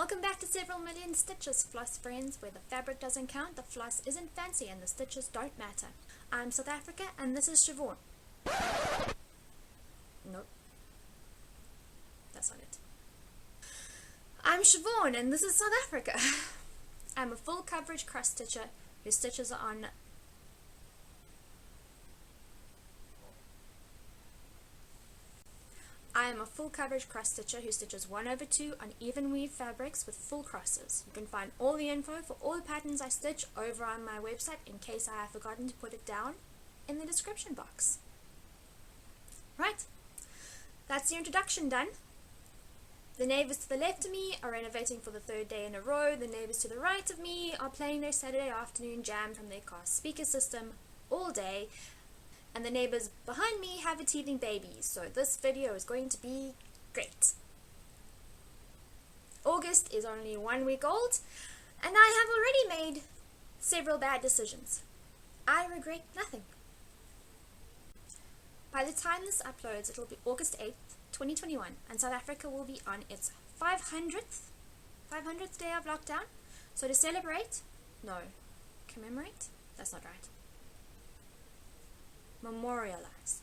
Welcome back to Several Million Stitches, floss friends, where the fabric doesn't count, the floss isn't fancy, and the stitches don't matter. I'm South Africa, and this is Siobhan. Nope. That's not it. I'm Siobhan, and this is South Africa. I'm a full coverage cross stitcher whose stitches are on I am a full coverage cross stitcher who stitches 1/2 on even weave fabrics with full crosses. You can find all the info for all the patterns I stitch over on my website in case I have forgotten to put it down in the description box. Right, that's the introduction done. The neighbours to the left of me are renovating for the 3rd day in a row. The neighbours to the right of me are playing their Saturday afternoon jam from their car speaker system all day. And the neighbors behind me have a teething baby, so this video is going to be great. August is only 1 week old, and I have already made several bad decisions. I regret nothing. By the time this uploads, it will be August 8th, 2021, and South Africa will be on its 500th day of lockdown. So to celebrate, commemorate? That's not right. Memorialize.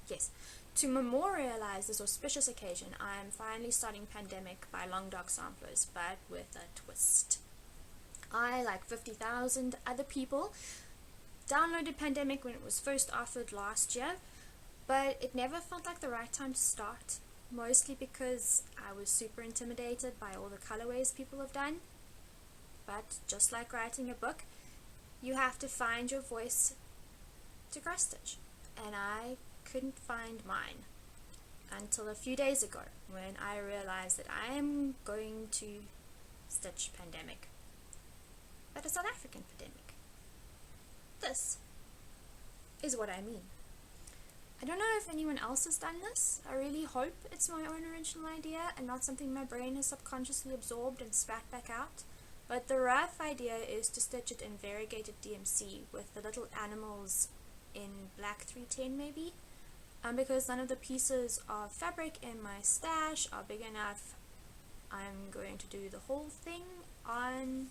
Yes, to memorialize this auspicious occasion, I am finally starting Pandemic by Long Dark Samplers, but with a twist. I, like 50,000 other people, downloaded Pandemic when it was first offered last year, but it never felt like the right time to start, mostly because I was super intimidated by all the colorways people have done. But just like writing a book, you have to find your voice to cross stitch, and I couldn't find mine until a few days ago when I realized that I am going to stitch Pandemic, but a South African Pandemic. This is what I mean. I don't know if anyone else has done this. I really hope it's my own original idea and not something my brain has subconsciously absorbed and spat back out. But the rough idea is to stitch it in variegated DMC with the little animals in black 310 maybe, because none of the pieces of fabric in my stash are big enough. I'm going to do the whole thing on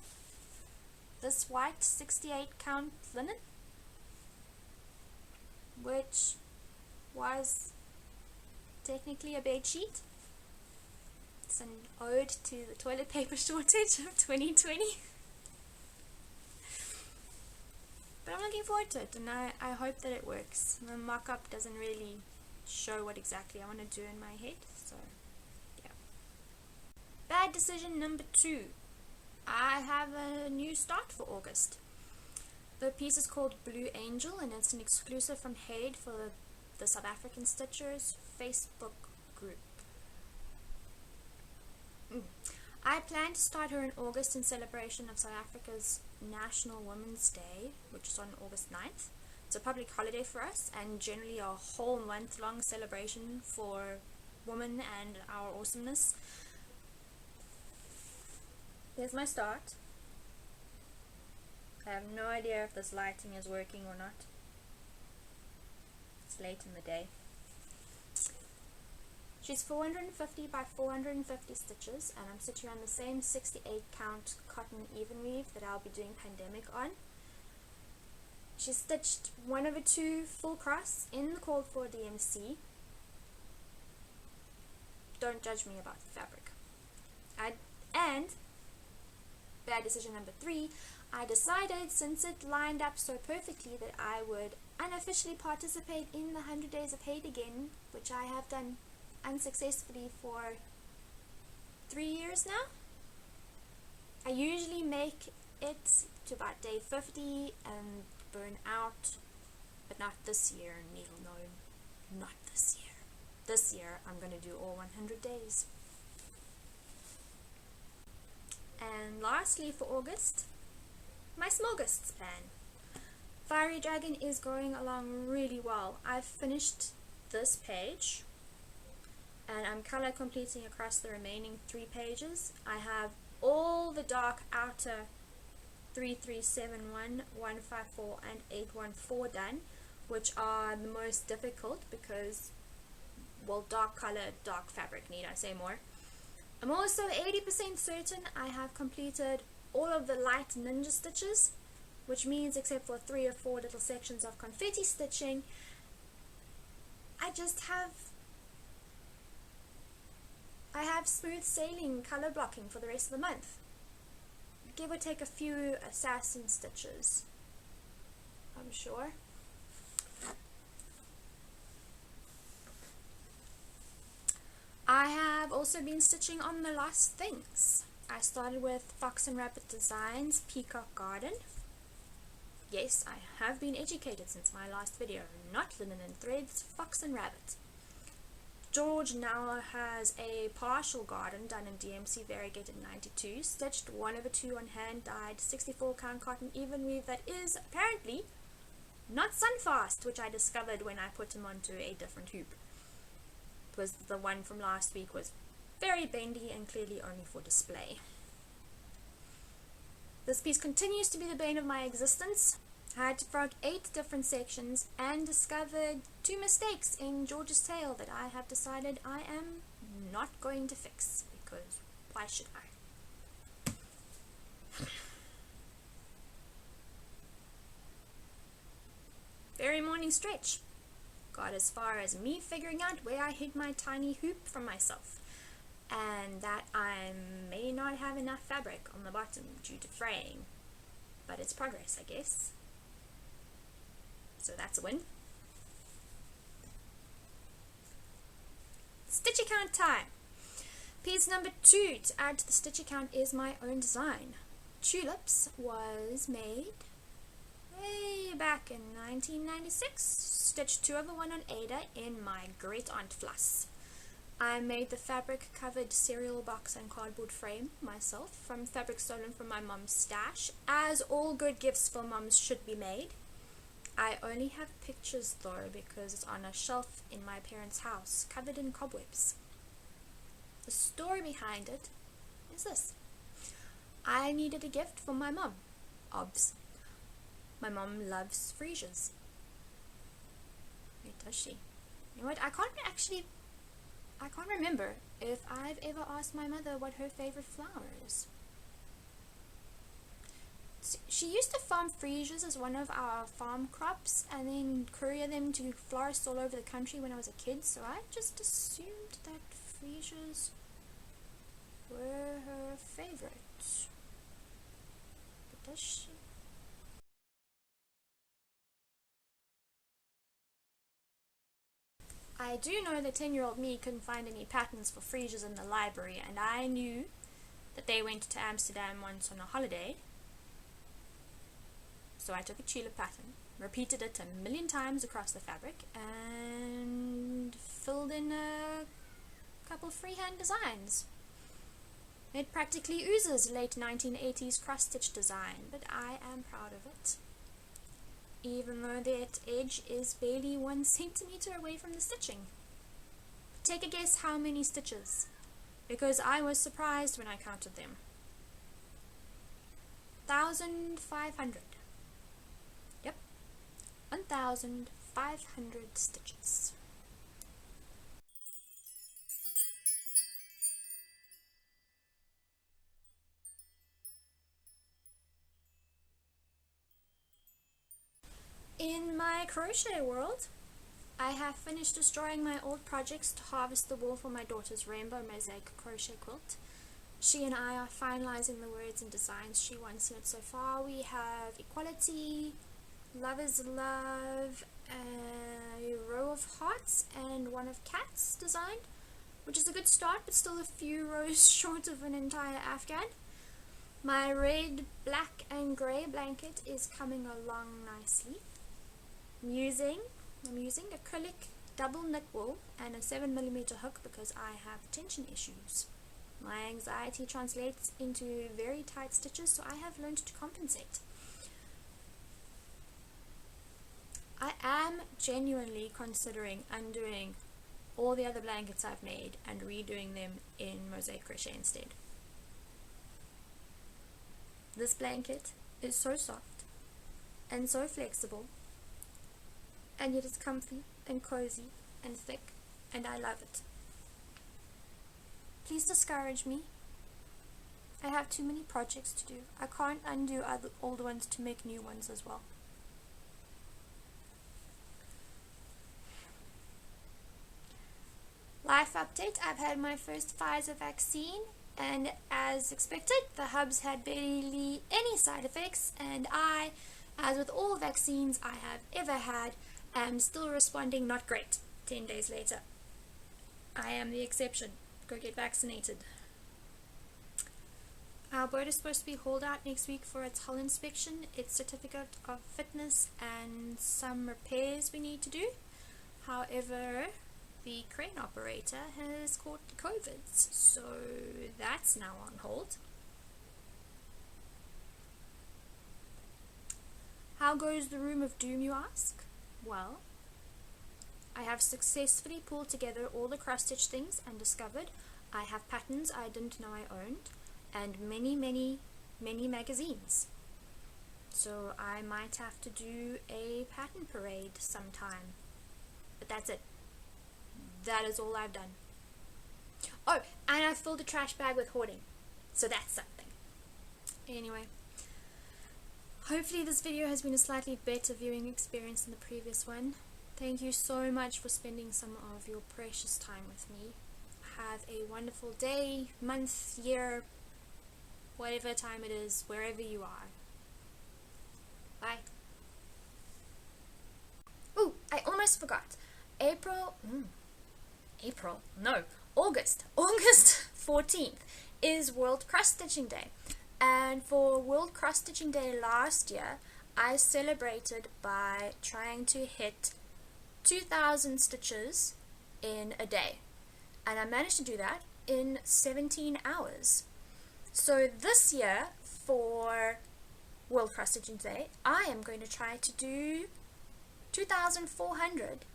this white 68 count linen, which was technically a bed sheet. It's an ode to the toilet paper shortage of 2020. But I'm looking forward to it, and I hope that it works. The mock-up doesn't really show what exactly I want to do in my head, so yeah. Bad decision number 2. I have a new start for August. The piece is called Blue Angel, and it's an exclusive from Haid for the South African Stitchers Facebook group. I plan to start her in August in celebration of South Africa's National Women's Day, which is on August 9th. It's a public holiday for us, and generally a whole month-long celebration for women and our awesomeness. Here's my start. I have no idea if this lighting is working or not. It's late in the day. She's 450 by 450 stitches, and I'm stitching on the same 68 count cotton even weave that I'll be doing Pandemic on. She's stitched 1/2 full cross in the called for DMC. Don't judge me about the fabric. And bad decision number 3, I decided, since it lined up so perfectly, that I would unofficially participate in the 100 Days of Haid again, which I have done unsuccessfully for 3 years now. I usually make it to about day 50 and burn out, but not this year, needle no, not this year. This year I'm going to do all 100 days. And lastly for August, my Smorgasbord plan. Fiery Dragon is going along really well. I've finished this page, and I'm color completing across the remaining 3 pages. I have all the dark outer 3371, 154 and 814 done, which are the most difficult because, well, dark color, dark fabric, need I say more. I'm also 80% certain I have completed all of the light ninja stitches, which means except for 3 or 4 little sections of confetti stitching, I have smooth sailing color blocking for the rest of the month. Give or take a few assassin stitches, I'm sure. I have also been stitching on the last things. I started with Fox and Rabbit Designs Peacock Garden. Yes, I have been educated since my last video, not linen and threads, Fox and Rabbit. George now has a partial garden done in DMC variegated 92, stitched 1/2 on hand dyed 64 count cotton even weave that is apparently not sunfast, which I discovered when I put him onto a different hoop. It was the one from last week was very bendy and clearly only for display. This piece continues to be the bane of my existence. I had to frog 8 different sections and discovered 2 mistakes in George's tail that I have decided I am not going to fix, because why should I? Very morning stretch. Got as far as me figuring out where I hid my tiny hoop from myself, and that I may not have enough fabric on the bottom due to fraying, but it's progress, I guess. So that's a win. Stitch account time. Piece number 2 to add to the stitch account is my own design. Tulips was made way back in 1996. Stitched 2 over 1 on Ada in my great aunt Floss. I made the fabric covered cereal box and cardboard frame myself from fabric stolen from my mom's stash, as all good gifts for moms should be made. I only have pictures though because it's on a shelf in my parents' house covered in cobwebs. The story behind it is this. I needed a gift for my mom. Obs. My mom loves freesias. Wait, does she? You know what? I can't remember if I've ever asked my mother what her favorite flower is. She used to farm freesias as one of our farm crops and then courier them to florists all over the country when I was a kid, so I just assumed that freesias were her favorite. But does she? I do know that 10-year-old me couldn't find any patterns for freesias in the library, and I knew that they went to Amsterdam once on a holiday. So I took a tulip pattern, repeated it 1,000,000 times across the fabric, and filled in a couple freehand designs. It practically oozes late 1980s cross-stitch design, but I am proud of it. Even though that edge is barely 1 centimeter away from the stitching. Take a guess how many stitches, because I was surprised when I counted them. 1,500. Yep, 1,500 stitches. In my crochet world, I have finished destroying my old projects to harvest the wool for my daughter's rainbow mosaic crochet quilt. She and I are finalizing the words and designs she wants in it so far. We have equality, love is love, a row of hearts, and one of cats designed, which is a good start, but still a few rows short of an entire Afghan. My red, black, and grey blanket is coming along nicely. I'm using acrylic double knit wool and a 7mm hook because I have tension issues. My anxiety translates into very tight stitches, so I have learned to compensate. I am genuinely considering undoing all the other blankets I've made and redoing them in mosaic crochet instead. This blanket is so soft and so flexible, and yet it's comfy and cozy and thick, and I love it. Please discourage me. I have too many projects to do. I can't undo other old ones to make new ones as well. Life update. I've had my first Pfizer vaccine, and as expected, the hubs had barely any side effects, and I, as with all vaccines I have ever had, am still responding not great 10 days later. I am the exception. Go get vaccinated. Our boat is supposed to be hauled out next week for its hull inspection, its certificate of fitness, and some repairs we need to do. However, the crane operator has caught COVID, so that's now on hold. How goes the Room of Doom, you ask? Well, I have successfully pulled together all the cross-stitch things and discovered I have patterns I didn't know I owned, and many magazines. So I might have to do a pattern parade sometime. But that's it. That is all I've done. Oh, and I filled a trash bag with hoarding. So that's something. Anyway, hopefully this video has been a slightly better viewing experience than the previous one. Thank you so much for spending some of your precious time with me. Have a wonderful day, month, year, whatever time it is, wherever you are. Bye. Ooh, I almost forgot. August 14th is World Cross-Stitching Day. And for World Cross-Stitching Day last year, I celebrated by trying to hit 2,000 stitches in a day. And I managed to do that in 17 hours. So this year, for World Cross-Stitching Day, I am going to try to do 2,400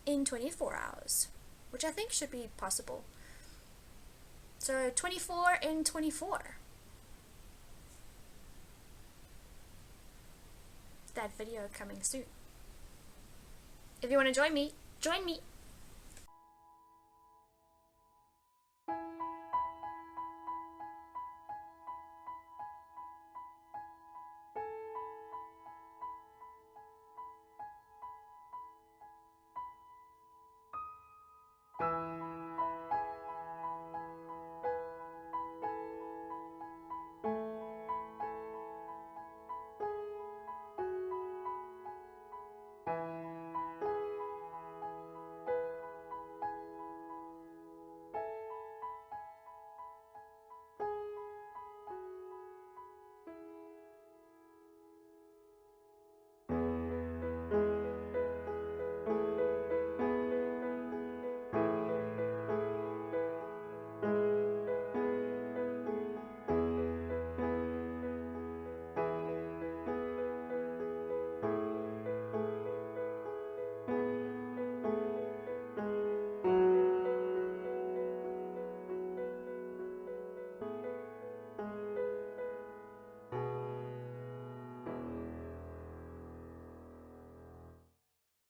in 24 hours, which I think should be possible. So 24 in 24. That video coming soon. If you want to join me, join me.